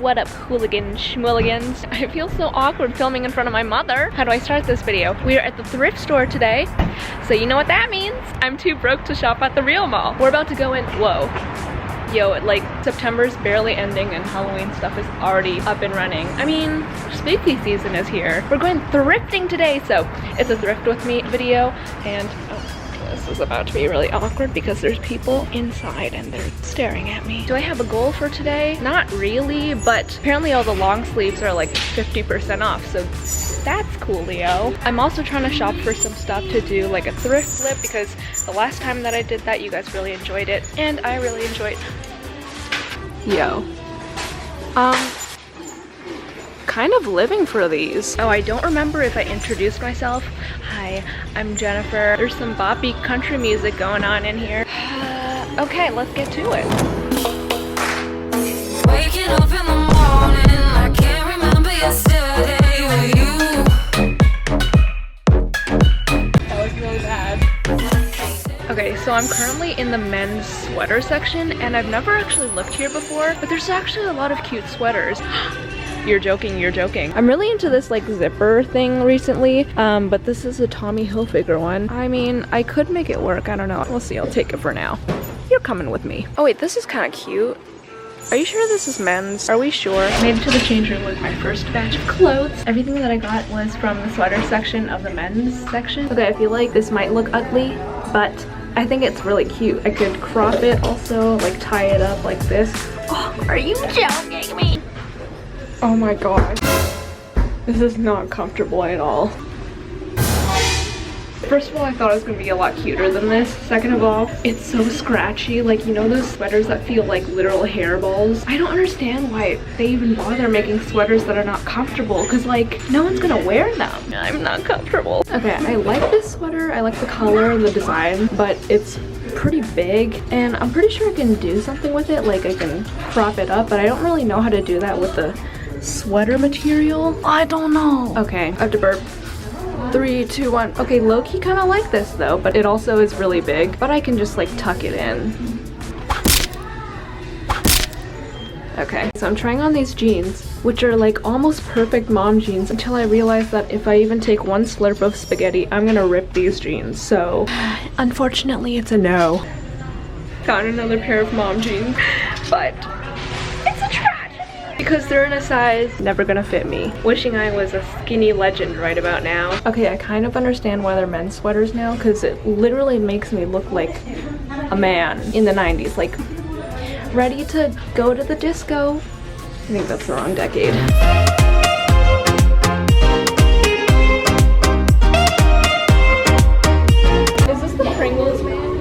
What up, hooligans, schmooligans? I feel so awkward filming in front of my mother. How do I start this video? We are at the thrift store today, so you know what that means. I'm too broke to shop at the real mall. We're about to go in. Whoa. Yo, like, September's barely ending and Halloween stuff is already up and running. I mean, spooky season is here. We're going thrifting today, so it's a Thrift With Me video, and this is about to be really awkward because there's people inside and they're staring at me. Do I have a goal for today? Not really, but apparently all the long sleeves are like 50% off, so that's coolio. I'm also trying to shop for some stuff to do like a thrift flip because the last time that I did that, you guys really enjoyed it, and I really enjoyed. Yo. Kind of living for these. Oh, I don't remember if I introduced myself. Hi, I'm Jennifer. There's some boppy country music going on in here. Okay, let's get to it. Waking up in the morning, I can't remember yesterday with you. That was really bad. Okay, so I'm currently in the men's sweater section, and I've never actually looked here before, but there's actually a lot of cute sweaters. You're joking, you're joking. I'm really into this like zipper thing recently, but this is a Tommy Hilfiger one. I mean, I could make it work, I don't know. We'll see, I'll take it for now. You're coming with me. Oh wait, this is kind of cute. Are you sure this is men's? Are we sure? Made it to the change room with my first batch of clothes. Everything that I got was from the sweater section of the men's section. Okay, I feel like this might look ugly, but I think it's really cute. I could crop it also, like tie it up like this. Oh, are you joking me? Oh my god. This is not comfortable at all. First of all, I thought it was gonna be a lot cuter than this. Second of all, it's so scratchy. Like, you know those sweaters that feel like literal hairballs? I don't understand why they even bother making sweaters that are not comfortable, because like, no one's gonna wear them. I'm not comfortable. Okay, I like this sweater. I like the color and the design, but it's pretty big, and I'm pretty sure I can do something with it. Like, I can crop it up, but I don't really know how to do that with the sweater material. I don't know. Okay, I have to burp. 3, 2, 1. Okay, low-key kind of like this though, but it also is really big, but I can just like tuck it in. Okay, so I'm trying on these jeans, which are like almost perfect mom jeans, until I realized that if I even take one slurp of spaghetti, I'm gonna rip these jeans. So unfortunately, it's a no. Found another pair of mom jeans, but it's a tragedy because they're in a size never gonna fit me. Wishing I was a skinny legend right about now. Okay, I kind of understand why they're men's sweaters now, because it literally makes me look like a man in the 90s, like ready to go to the disco. I think that's the wrong decade. Is this the Pringles man?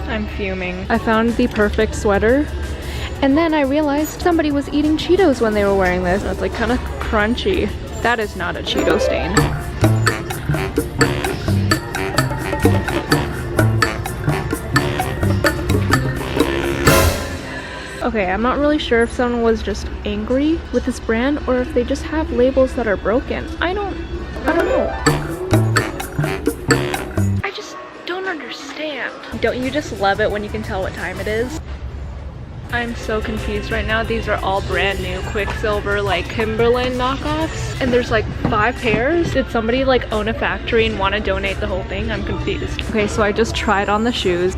I'm fuming. I found the perfect sweater, and then I realized somebody was eating Cheetos when they were wearing this. It's like kind of crunchy. That is not a Cheeto stain. Okay, I'm not really sure if someone was just angry with this brand or if they just have labels that are broken. I don't know. I just don't understand. Don't you just love it when you can tell what time it is? I'm so confused right now. These are all brand new Quicksilver like Timberland knockoffs, and there's like 5 pairs. Did somebody like own a factory and want to donate the whole thing? I'm confused. Okay, so I just tried on the shoes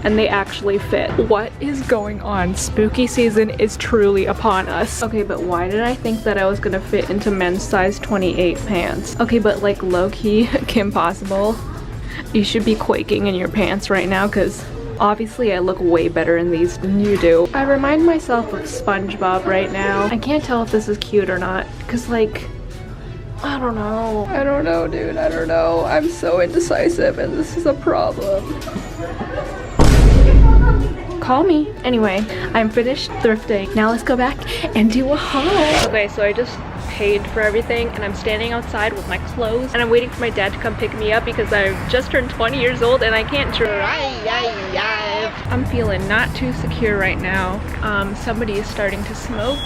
and they actually fit. What is going on? Spooky season is truly upon us. Okay, but why did I think that I was gonna fit into men's size 28 pants? Okay, but like low-key, Kim Possible, you should be quaking in your pants right now, because obviously I look way better in these than you do. I remind myself of SpongeBob right now. I can't tell if this is cute or not, because like, I don't know. I don't know, dude. I don't know. I'm so indecisive and this is a problem. Call me. Anyway, I'm finished thrifting. Now let's go back and do a haul. Okay, so I just paid for everything and I'm standing outside with my clothes and I'm waiting for my dad to come pick me up because I've just turned 20 years old and I can't drive. I'm feeling not too secure right now. Somebody is starting to smoke.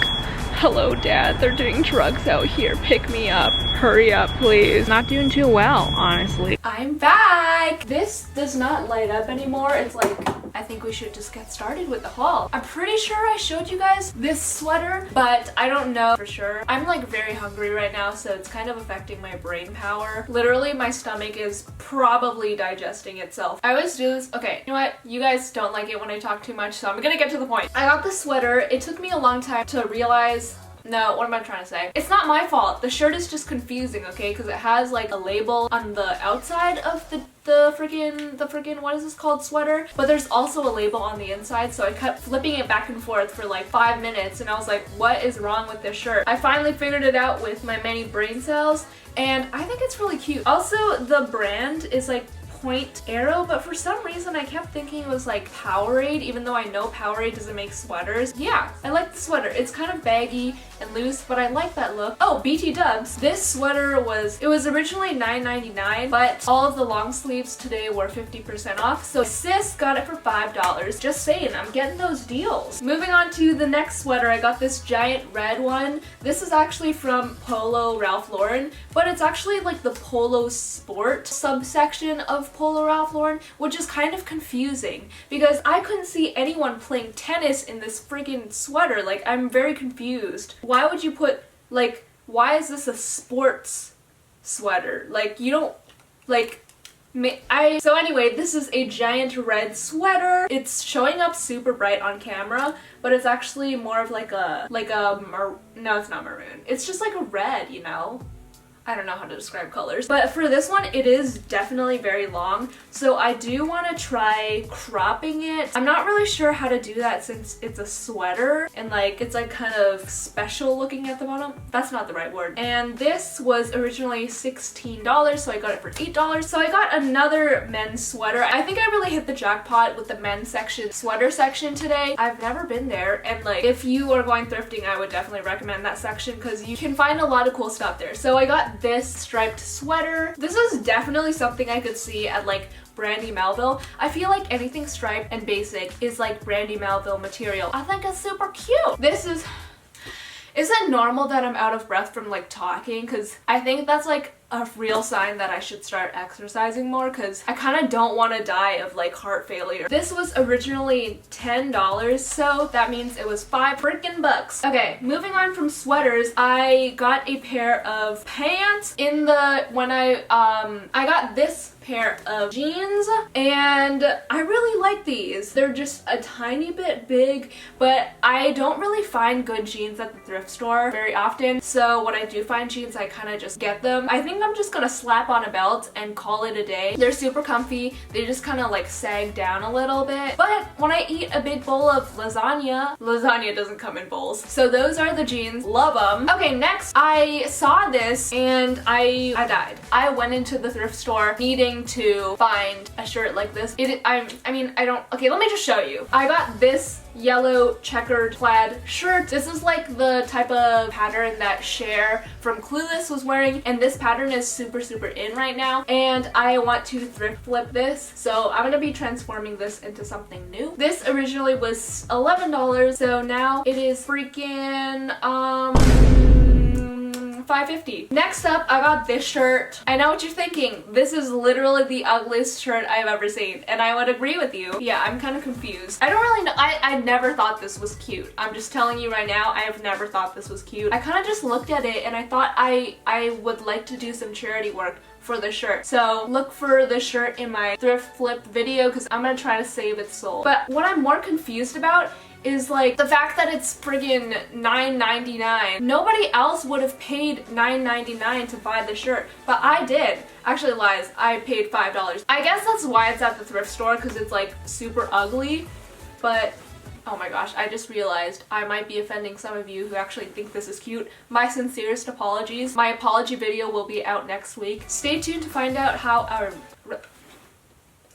Hello, Dad. They're doing drugs out here. Pick me up. Hurry up, please. Not doing too well, honestly. I'm back! This does not light up anymore. It's like, I think we should just get started with the haul. I'm pretty sure I showed you guys this sweater, but I don't know for sure. I'm like very hungry right now, so it's kind of affecting my brain power. Literally, my stomach is probably digesting itself. I always do this. Okay, you know what? You guys don't like it when I talk too much, so I'm gonna get to the point. I got this sweater. It took me a long time to realize. No, what am I trying to say? It's not my fault. The shirt is just confusing, okay? Because it has like a label on the outside of the freaking what is this called, sweater, but there's also a label on the inside, so I kept flipping it back and forth for like 5 minutes, and I was like, what is wrong with this shirt? I finally figured it out with my many brain cells, and I think it's really cute. Also, the brand is like Point Arrow, but for some reason I kept thinking it was like Powerade, even though I know Powerade doesn't make sweaters. Yeah, I like the sweater. It's kind of baggy and loose, but I like that look. Oh, BT Dubs. This sweater was originally $9.99, but all of the long sleeves today were 50% off, so sis got it for $5. Just saying, I'm getting those deals. Moving on to the next sweater, I got this giant red one. This is actually from Polo Ralph Lauren, but it's actually like the Polo Sport subsection of Polo Ralph Lauren, which is kind of confusing because I couldn't see anyone playing tennis in this freaking sweater. Like, I'm very confused. Why would you put, like, why is this a sports sweater? Like, you don't, like, so anyway, this is a giant red sweater. It's showing up super bright on camera, but it's actually more of like a, no, it's not maroon. It's just like a red, you know? I don't know how to describe colors. But for this one, it is definitely very long, so I do want to try cropping it. I'm not really sure how to do that since it's a sweater and like it's like kind of special looking at the bottom. That's not the right word. And this was originally $16, so I got it for $8. So I got another men's sweater. I think I really hit the jackpot with the men's section, sweater section today. I've never been there, and like if you are going thrifting, I would definitely recommend that section because you can find a lot of cool stuff there. So I got this striped sweater. This is definitely something I could see at like Brandy Melville. I feel like anything striped and basic is like Brandy Melville material. I think it's super cute. This is it normal that I'm out of breath from like talking? Because I think that's like a real sign that I should start exercising more because I kind of don't want to die of like heart failure. This was originally $10, so that means it was $5 freaking bucks. Okay, moving on from sweaters, I got a pair of pants in the, when I got this pair of jeans, and I really like these. They're just a tiny bit big, but I don't really find good jeans at the thrift store very often, so when I do find jeans, I kind of just get them. I think I'm just gonna slap on a belt and call it a day. They're super comfy. They just kind of like sag down a little bit, but when I eat a big bowl of lasagna doesn't come in bowls. So those are the jeans. Love them. Okay, next I saw this and I died. I went into the thrift store needing to find a shirt like this. Okay, let me just show you. I got this yellow checkered plaid shirt. This is like the type of pattern that Cher from Clueless was wearing, and this pattern is super in right now, and I want to thrift flip this, so I'm gonna be transforming this into something new. This originally was $11, so now it is freaking $5.50. Next up, I got this shirt. I know what you're thinking. This is literally the ugliest shirt I've ever seen, and I would agree with you. Yeah, I'm kind of confused. I don't really know. I never thought this was cute. I'm just telling you right now, I have never thought this was cute. I kind of just looked at it and I thought I would like to do some charity work for the shirt. So look for the shirt in my thrift flip video because I'm gonna try to save its soul. But what I'm more confused about is like the fact that it's friggin' $9.99. Nobody else would have paid $9.99 to buy the shirt, but I did. Actually, lies, I paid $5. I guess that's why it's at the thrift store, because it's like super ugly, but oh my gosh, I just realized I might be offending some of you who actually think this is cute. My sincerest apologies. My apology video will be out next week. Stay tuned to find out how our...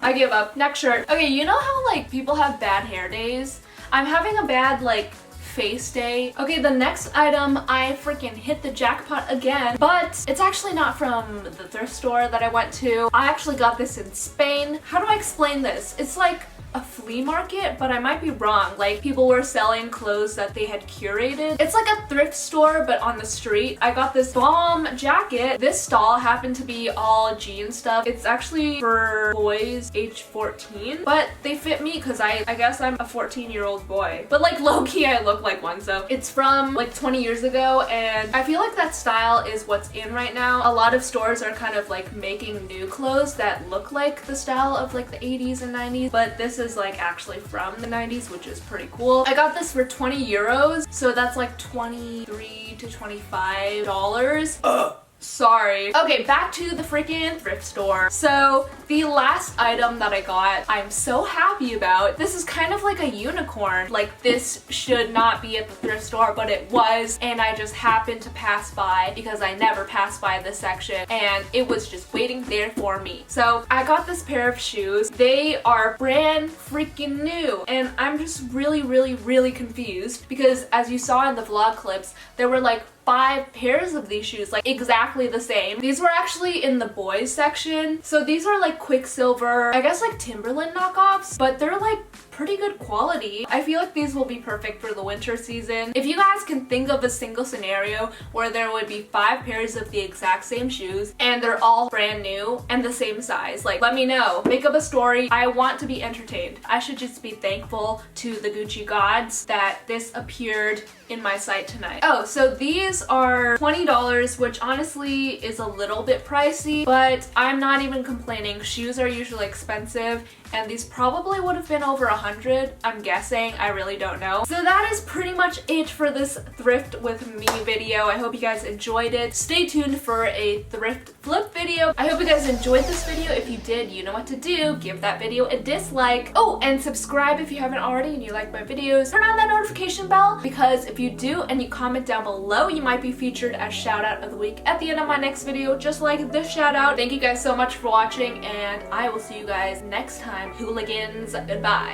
I give up. Next shirt. Okay, you know how like people have bad hair days? I'm having a bad like face day. Okay, the next item, I freaking hit the jackpot again, but it's actually not from the thrift store that I went to. I actually got this in Spain. How do I explain this? It's like a flea market, but I might be wrong. Like, people were selling clothes that they had curated. It's like a thrift store, but on the street. I got this bomb jacket. This stall happened to be all jean stuff. It's actually for boys age 14, but they fit me because I guess I'm a 14-year-old boy. But like low-key, I look like one, so it's from like 20 years ago, and I feel like that style is what's in right now. A lot of stores are kind of like making new clothes that look like the style of like the 80s and 90s, but this is like actually from the 90s, which is pretty cool. I got this for 20 euros, so that's like $23 to $25. Sorry. Okay, back to the freaking thrift store. So the last item that I got, I'm so happy about. This is kind of like a unicorn. Like, this should not be at the thrift store, but it was, and I just happened to pass by because I never pass by this section, and it was just waiting there for me. So I got this pair of shoes. They are brand freaking new, and I'm just really confused because, as you saw in the vlog clips, there were like 5 pairs of these shoes, like exactly the same. These were actually in the boys section. So these are like Quicksilver, I guess like Timberland knockoffs, but they're like pretty good quality. I feel like these will be perfect for the winter season. If you guys can think of a single scenario where there would be 5 pairs of the exact same shoes and they're all brand new and the same size, like, let me know. Make up a story. I want to be entertained. I should just be thankful to the Gucci gods that this appeared in my site tonight. Oh, so these are $20, which honestly is a little bit pricey, but I'm not even complaining. Shoes are usually expensive, and these probably would have been over 100, I'm guessing. I really don't know. So that is pretty much it for this Thrift With Me video. I hope you guys enjoyed it. Stay tuned for a thrift flip video. I hope you guys enjoyed this video. If you did, you know what to do. Give that video a dislike. Oh, and subscribe if you haven't already and you like my videos. Turn on that notification bell, because if you do and you comment down below, you might be featured as shout out of the week at the end of my next video, just like this shout out. Thank you guys so much for watching, and I will see you guys next time. Hooligans, goodbye.